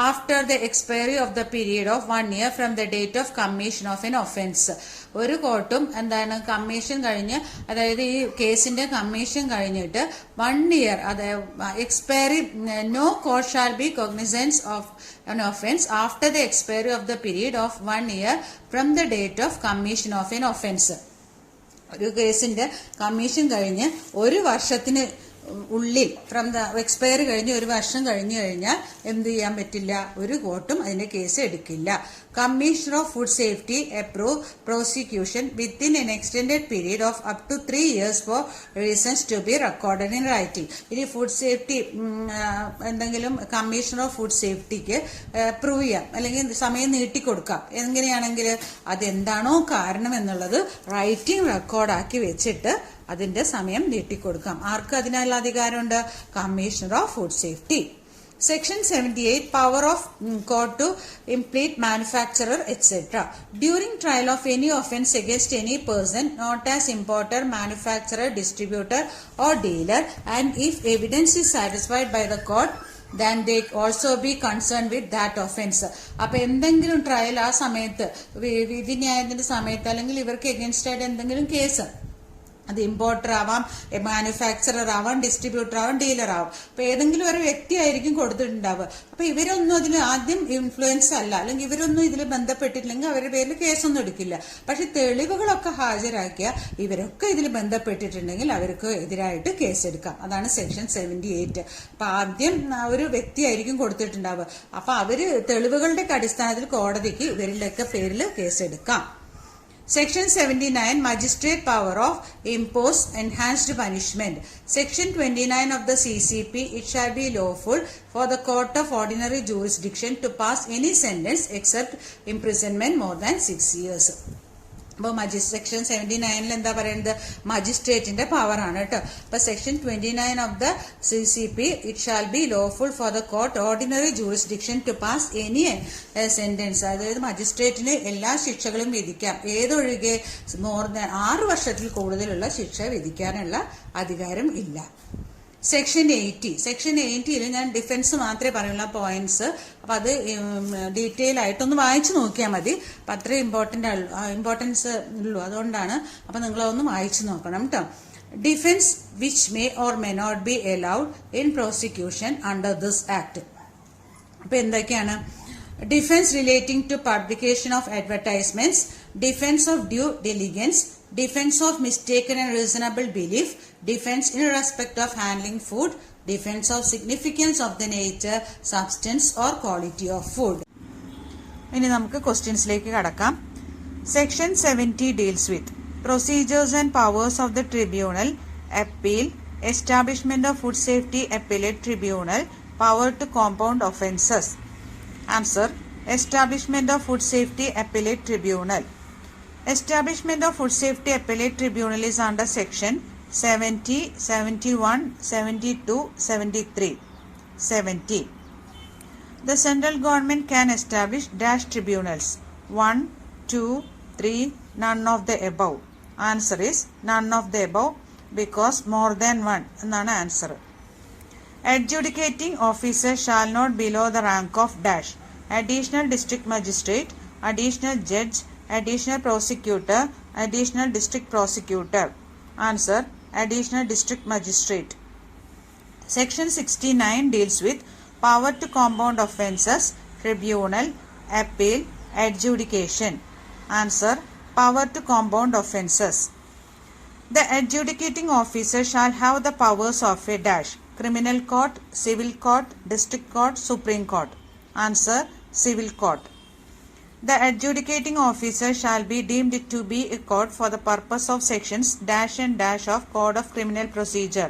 after the expiry of the period of 1 year from the date of commission of an offense. ഒരു കോർട്ടും എന്താണ് commission കഴിഞ്ഞ്, അതായത് ഈ കേസിന്റെ commission കഴിഞ്ഞിട്ട് 1 year, അതായത് expiry, no court shall be cognisance of an offense after the expiry of the period of 1 year from the date of commission of an offense. ഒരു കേസിന്റെ കമ്മീഷൻ കഴിഞ്ഞ് 1 വർഷത്തിന് ഉള്ളിൽ ഫ്രം ദ എക്സ്പയറി കഴിഞ്ഞ് 1 വർഷം കഴിഞ്ഞു കഴിഞ്ഞാൽ എന്ത് ചെയ്യാൻ പറ്റില്ല, ഒരു കോർട്ടും അതിന്റെ കേസ് എടുക്കില്ല. Commissioner of food safety approve prosecution within an extended period of up to 3 years for reasons to be recorded in writing. ഇനി ഫുഡ് സേഫ്റ്റി എന്തെങ്കിലും കമ്മീഷണർ ഓഫ് ഫുഡ് സേഫ്റ്റിക്ക് അപ്രൂവ് ചെയ്യാം അല്ലെങ്കിൽ സമയം നീട്ടിക്കൊടുക്കാം. എങ്ങനെയാണെങ്കിൽ അതെന്താണോ കാരണം എന്നുള്ളത് റൈറ്റിംഗ് റെക്കോർഡാക്കി വെച്ചിട്ട് അതിന്റെ സമയം നീട്ടിക്കൊടുക്കാം. ആർക്ക് അതിനുള്ള അധികാരമുണ്ട്? Commissioner of food safety. Section 78, power of court to implead manufacturer, etc. During trial of any offence against any person, not as importer, manufacturer, distributor or dealer, and if evidence is satisfied by the court, then they also be concerned with that offence. അപ്പോൾ എന്തെങ്കിലും trial ആ സമയത്ത് വിധിന്യായത്തിന്റെ സമയത്ത് അല്ലെങ്കിൽ ഇവർക്ക് against ആയിട്ട് എന്തെങ്കിലും case, അത് ഇമ്പോർട്ടർ ആവാം, മാനുഫാക്ചറർ ആവാം, ഡിസ്ട്രിബ്യൂട്ടർ ആവാം, ഡീലർ ആവാം. അപ്പൊ ഏതെങ്കിലും ഒരു വ്യക്തിയായിരിക്കും കൊടുത്തിട്ടുണ്ടാവുക. അപ്പൊ ഇവരൊന്നും അതിൽ ആദ്യം ഇൻഫ്ലുവൻസ് അല്ല, അല്ലെങ്കിൽ ഇവരൊന്നും ഇതിൽ ബന്ധപ്പെട്ടിട്ടില്ലെങ്കിൽ അവരുടെ പേരിൽ കേസൊന്നും എടുക്കില്ല. പക്ഷെ തെളിവുകളൊക്കെ ഹാജരാക്കിയ ഇവരൊക്കെ ഇതിൽ ബന്ധപ്പെട്ടിട്ടുണ്ടെങ്കിൽ അവർക്ക് എതിരായിട്ട് കേസെടുക്കാം. അതാണ് സെക്ഷൻ 78. അപ്പൊ ആദ്യം ഒരു വ്യക്തിയായിരിക്കും കൊടുത്തിട്ടുണ്ടാവുക. അപ്പൊ അവര് തെളിവുകളുടെ അടിസ്ഥാനത്തിൽ കോടതിക്ക് ഇവരിലൊക്കെ പേരിൽ കേസെടുക്കാം. Section 79, magistrate power of impose enhanced punishment. Section 29 of the CCP, it shall be lawful for the court of ordinary jurisdiction to pass any sentence except imprisonment more than 6 years. അപ്പോൾ സെക്ഷൻ 79 എന്താ പറയുന്നത്, മജിസ്ട്രേറ്റിന്റെ power ആണ് കേട്ടോ. അപ്പൊ section 29 of the CCP, it shall be lawful for the court ordinary jurisdiction to pass any sentence. അതായത് മജിസ്ട്രേറ്റിന് എല്ലാ ശിക്ഷകളും വിധിക്കാം, ഏതൊഴികെ 6 വർഷത്തിൽ കൂടുതലുള്ള ശിക്ഷ വിധിക്കാനുള്ള അധികാരം ഇല്ല. സെക്ഷൻ 80, സെക്ഷൻ 80 ഞാൻ ഡിഫൻസ് മാത്രമേ പറയുള്ള പോയിന്റ്സ്. അപ്പൊ അത് ഡീറ്റെയിൽ ആയിട്ടൊന്ന് വായിച്ചു നോക്കിയാൽ മതി. അപ്പൊ അത്ര ഇമ്പോർട്ടൻസ് ഉള്ളൂ, അതുകൊണ്ടാണ്. അപ്പൊ നിങ്ങളൊന്ന് വായിച്ചു നോക്കണം കേട്ടോ. Defence which may or may not be allowed in prosecution under this act. അപ്പൊ എന്തൊക്കെയാണ്? Defence relating to publication of advertisements, defence of due diligence, defense of mistaken and reasonable belief, defense in respect of handling food, defense of significance of the nature, substance or quality of food. ഇനി നമുക്ക് ക്വസ്റ്റ്യൻസിലേക്ക് കടക്കാം. Section 70 deals with procedures and powers of the tribunal, appeal, establishment of food safety appellate tribunal, power to compound offences. Answer, establishment of food safety appellate tribunal. Establishment of Food Safety Appellate Tribunal is under Section 70, 71, 72, 73. 70. The central government can establish dash tribunals. 1, 2, 3, none of the above. Answer is none of the above because more than one. എന്നാണ് answer. Adjudicating officer shall not below the rank of dash. Additional district magistrate, additional judge, additional prosecutor, additional district prosecutor. Answer, additional district magistrate. Section 69 deals with power to compound offences, tribunal, appeal, adjudication. Answer, power to compound offences. The adjudicating officer shall have the powers of a dash, criminal court, civil court, district court, supreme court. Answer, civil court. The adjudicating officer shall be deemed to be a court for the purpose of sections dash and dash of Code of Criminal Procedure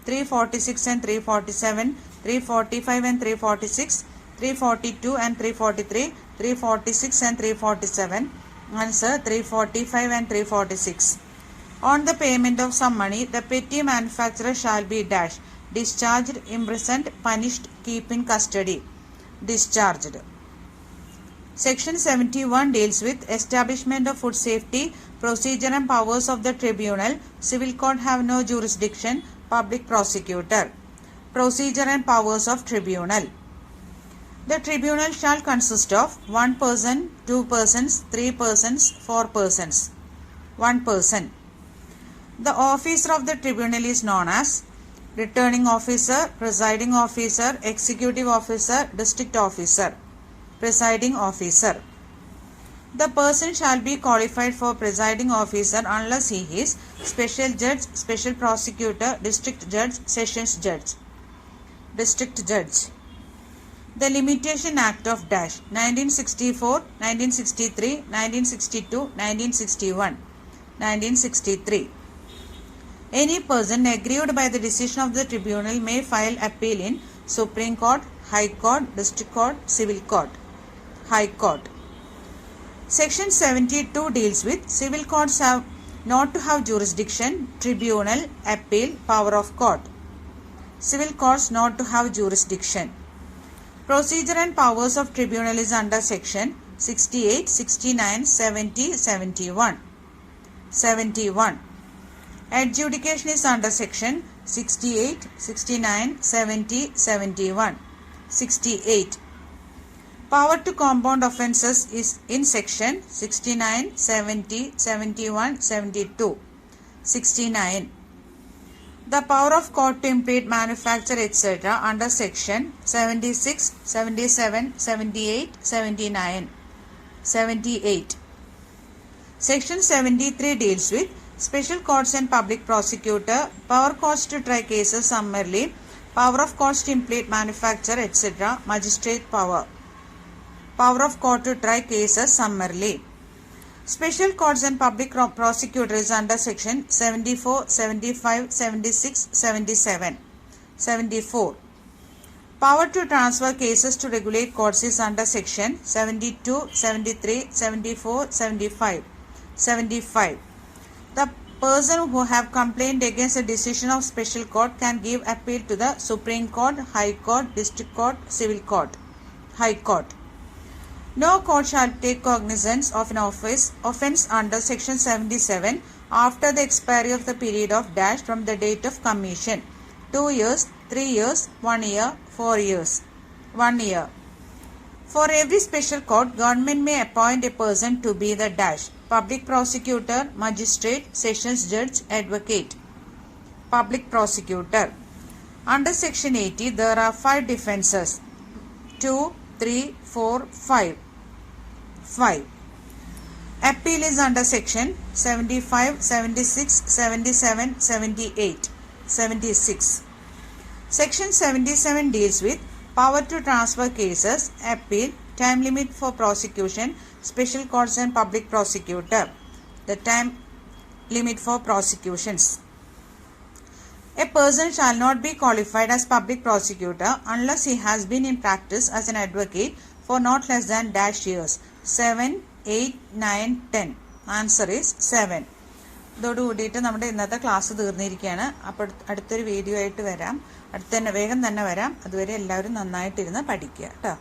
346 and 347, 345 and 346, 342 and 343, 346 and 347. Answer, 345 and 346. On the payment of some money, the petty manufacturer shall be dash, discharged, imprisoned, punished, keep in custody. Discharged. Section 71 deals with establishment of food safety, procedure and powers of the tribunal, civil court have no jurisdiction, public prosecutor. Procedure and powers of tribunal. The tribunal shall consist of 1 person, 2 persons, 3 persons, 4 persons. 1 person. The officer of the tribunal is known as returning officer, presiding officer, executive officer, district officer. Presiding officer. The person shall be qualified for presiding officer unless he is special judge, special prosecutor, district judge, sessions judge. District judge. The Limitation Act of dash 1964, 1963, 1962, 1961, 1963. Any person aggrieved by the decision of the tribunal may file appeal in Supreme Court, High Court, District Court, Civil Court. High Court. Section 72 deals with civil courts have not to have jurisdiction, tribunal, appeal, power of court. Civil courts not to have jurisdiction. Procedure and powers of tribunal is under section 68, 69, 70, 71. 71. Adjudication is under section 68, 69, 70, 71. 68. Power to compound offences is in section 69, 70, 71, 72. 69. The power of court to impede, manufacture, etc. under section 76, 77, 78, 79. 78. Section 73 deals with special courts and public prosecutor, power courts to try cases summarily, power of courts to impede, manufacture, etc. Magistrate power. Power of court to try cases summarily. Special courts and public prosecutor is under section 74, 75, 76, 77. 74. Power to transfer cases to regulate courts is under section 72, 73, 74, 75. 75. The person who have complained against a decision of special court can give appeal to the Supreme Court, High Court, District Court, Civil Court, High Court. No court shall take cognizance of an offence under section 77 after the expiry of the period of dash from the date of commission. 2 years, 3 years, 1 year, 4 years. 1 year. For every special court, government may appoint a person to be the dash: public prosecutor, magistrate, sessions judge, advocate. Public prosecutor. Under section 80, there are 5 defences. 2, 3, 4, 5. 5. Appeal is under section 75, 76, 77, 78, 76. Section 77 deals with power to transfer cases, appeal, time limit for prosecution, special courts and public prosecutor. The time limit for prosecutions. A person shall not be qualified as public prosecutor unless he has been in practice as an advocate for not less than dash years. 7, 8, 9, 10. Answer is 7. ഇതോടുകൂടിയിട്ട് നമ്മുടെ ഇന്നത്തെ class തീർന്നിരിക്കുകയാണ്. അപ്പോൾ അടുത്തൊരു video ആയിട്ട് വരാം. വേഗം തന്നെ വരാം. അതുവരെ എല്ലാവരും നന്നായിട്ടിരുന്ന് പഠിക്കുക കേട്ടോ.